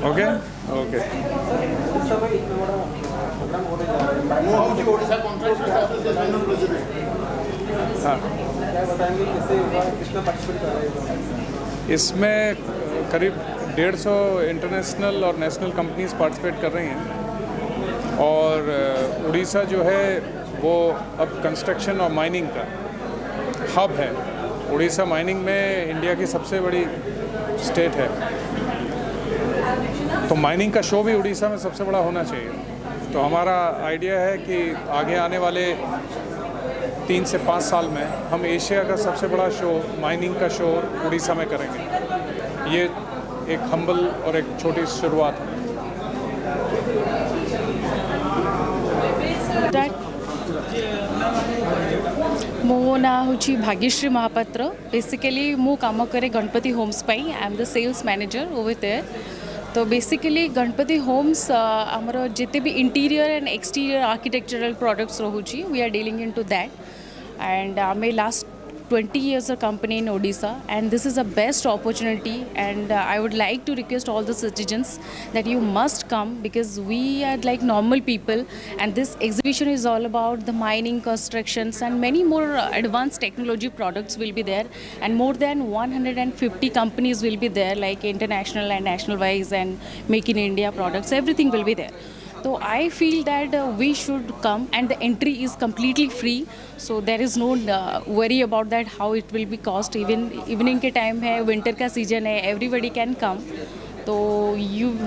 Okay okay. हाँ, इसमें करीब 150 इंटरनेशनल और नेशनल कंपनीज पार्टिसिपेट कर रही हैं और उड़ीसा जो है वो अब कंस्ट्रक्शन और माइनिंग का हब है। उड़ीसा माइनिंग में इंडिया की सबसे बड़ी स्टेट है, तो माइनिंग का शो भी उड़ीसा में सबसे बड़ा होना चाहिए। तो हमारा आइडिया है कि आगे आने वाले 3 से 5 साल में हम एशिया का सबसे बड़ा शो, माइनिंग का शो उड़ीसा में करेंगे। ये एक हम्बल और एक छोटी शुरुआत है। मो ना हूँ भाग्यश्री महापात्र। बेसिकली मु काम करे गणपति होम्स पाई। I am the sales manager over there. तो बेसिकली गणपति होम्स आमर जिते भी interior and exterior architectural products रोची, we are dealing in to that and आमे last 20 years a company in Odisha, and this is a best opportunity, and I would like to request all the citizens that you must come, because we are like normal people, and this exhibition is all about the mining, constructions and many more advanced technology products will be there, and more than 150 companies will be there, like international and national wise, and make in India products, everything will be there. So I feel that we should come, and the entry is completely free, so there is no worry about that how it will be cost. Even evening के time है, winter का season है, everybody can come. तो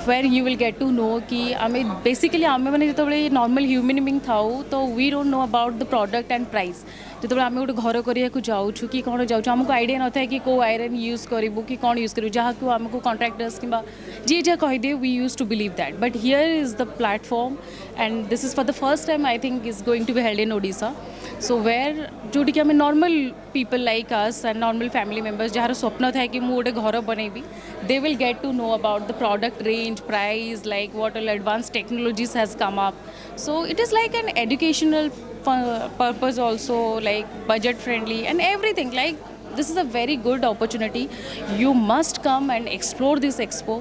where you will get to know कि आमे basically आमे मैंने जितने normal human being थाऊ, तो we don't know about the product and price. जितने आमे गोटे घर करिया जाऊँ कि कौन जाऊँ, आमको आइडिया न था कि को आयरन यूज करूँ कि कौन यूज करूँ, जहाँ को आमको कॉन्ट्रैक्टर्स कि जी जहाँ कहीदे, we used to believe that, but here is the platform and this is for the first time I think is going to be held in Odisha. So where जोटी कि आम normal people like us and normal family members जार स्वप्न था कि मुझे गोटे घर बनैबी, they will get to know about the product range, price, like what all advance technologies has come up. So it is like an educational purpose also, like budget friendly and everything. Like this is a very good opportunity. You must come and explore this expo.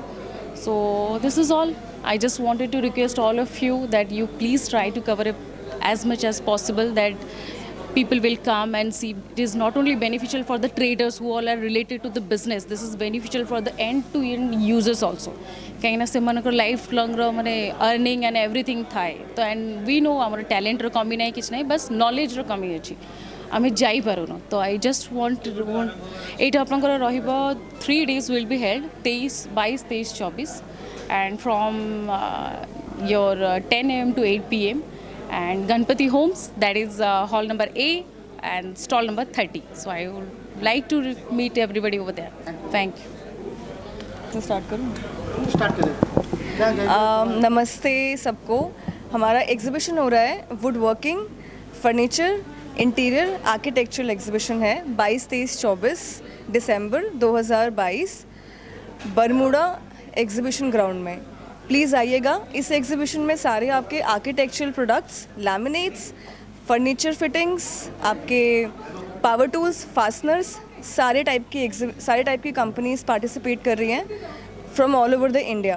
So this is all. I just wanted to request all of you that you please try to cover it as much as possible, that people will come and see. It is not only beneficial for the traders who all are related to the business, this is beneficial for the end to end users also. कहीं ना से मन को life long माने earning and everything थाए तो and we know आम talent कमी ना कि ना, बस नॉलेज कमी अच्छी आम जापरूँ. तो आई जस्ट वांट ये आपंकर 3 days will be held 23, 22, 23, 24 and from your 10 AM to 8 PM and Ganpati Homes, that is hall number A and stall number 30. So I would like to meet everybody over there. Thank you. तो start करें. नमस्ते सबको. हमारा exhibition हो रहा है would working, furniture, interior architectural exhibition है 22, 23, 24 दिसंबर 2022 Bermuda exhibition ground में. प्लीज़ आइएगा. इस एग्जीबिशन में सारे आपके architectural products, laminates, furniture fittings, आपके पावर टूल्स, फास्टनर्स, सारे टाइप की कंपनीज पार्टिसिपेट कर रही हैं from all over the India.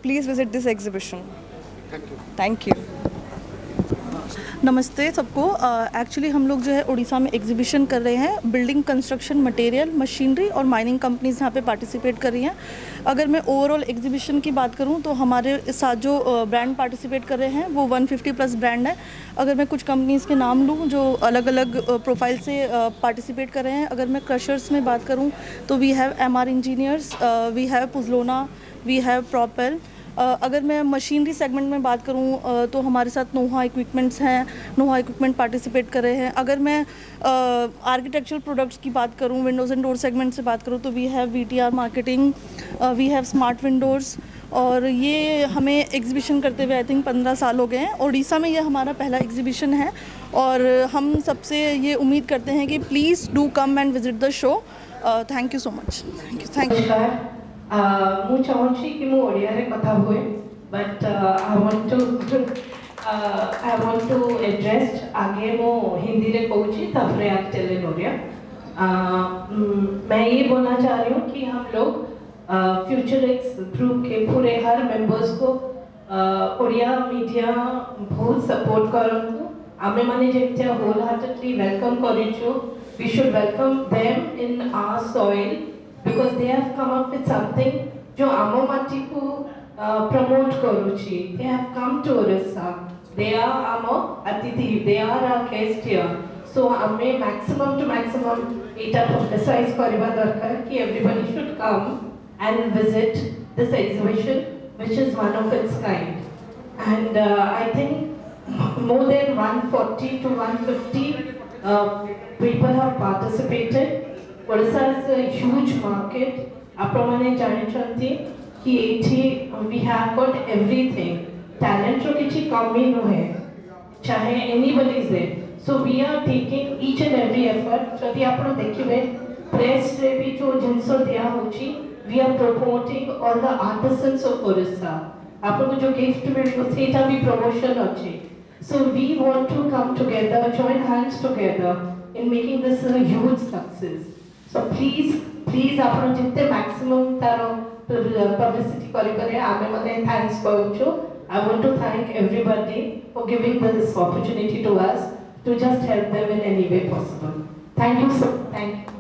Please visit this exhibition. Thank you. नमस्ते सबको. एक्चुअली हम लोग जो है उड़ीसा में एग्जीबिशन कर रहे हैं. बिल्डिंग कंस्ट्रक्शन मटेरियल, मशीनरी और माइनिंग कंपनीज यहाँ पे पार्टिसिपेट कर रही हैं. अगर मैं ओवरऑल एग्जीबिशन की बात करूँ तो हमारे साथ जो ब्रांड पार्टिसिपेट कर रहे हैं वो 150+ ब्रांड है. अगर मैं कुछ कंपनीज़ के नाम लूँ जो अलग अलग प्रोफाइल से पार्टिसिपेट कर रहे हैं. अगर मैं क्रशर्स में बात करूँ तो we have MR engineers, we have पुजलोना, वी हैव प्रॉपेल. अगर मैं मशीनरी सेगमेंट में बात करूं तो हमारे साथ नोहा इक्विपमेंट्स हैं, नोहा इक्विपमेंट पार्टिसिपेट कर रहे हैं. अगर मैं आर्किटेक्चरल प्रोडक्ट्स की बात करूं, विंडोज़ एंड डोर सेगमेंट से बात करूं तो we have VTR marketing, we have smart windows. और ये हमें एग्जीबिशन करते हुए आई थिंक 15 साल हो गए हैं. उड़ीसा में ये हमारा पहला एग्जीबिशन है और हम सबसे ये उम्मीद करते हैं कि please do come and visit the show. Thank you so much. Thank you. ମୁଁ ଚାହୁଁଛି କି ମୁଁ ଓଡ଼ିଆରେ କଥା ହୁଏ, but I want to address आगे ମୁଁ हिंदी रे कहूँगी तापर आगे चले नोरिया. मैं ये बोलना चाह रही हूँ कि हम लोग फ्यूचरिक्स ग्रुप के पूरे हर मेंबर्स को ओडिया मीडिया बहुत सपोर्ट करंतु आमे माने जेते होल हार्टेडली वेलकम करिछु we should welcome them in our soil because they have come up with something जो आमो माटी को प्रमोट करूची they have come to Odisha they are आमो अतिथि they are our guest here so आमे मैक्सिमम टू मैक्सिमम एटा पब्लिसाइज करबा दरकार कि everybody should come and visit this exhibition which is one of its kind and I think more than 140 to 150 people have participated Odisha is a huge market apramane janichanti ki ethi we have got everything talent ro kichi kami no hai chahe anybody is there so we are taking each and every effort jodi apno dekhibe press re bhi jo jinso diya hochi we are promoting all the artisans of Orissa. आपको जो gift मिलेगा सेटा भी promotion अच्छे. So we want to come together, join hands together in making this a huge success. So please आपको जितने maximum तारो publicity करें आमे मने thanks करूँचो. I want to thank everybody for giving this opportunity to us to just help them in any way possible. Thank you so. Thank you.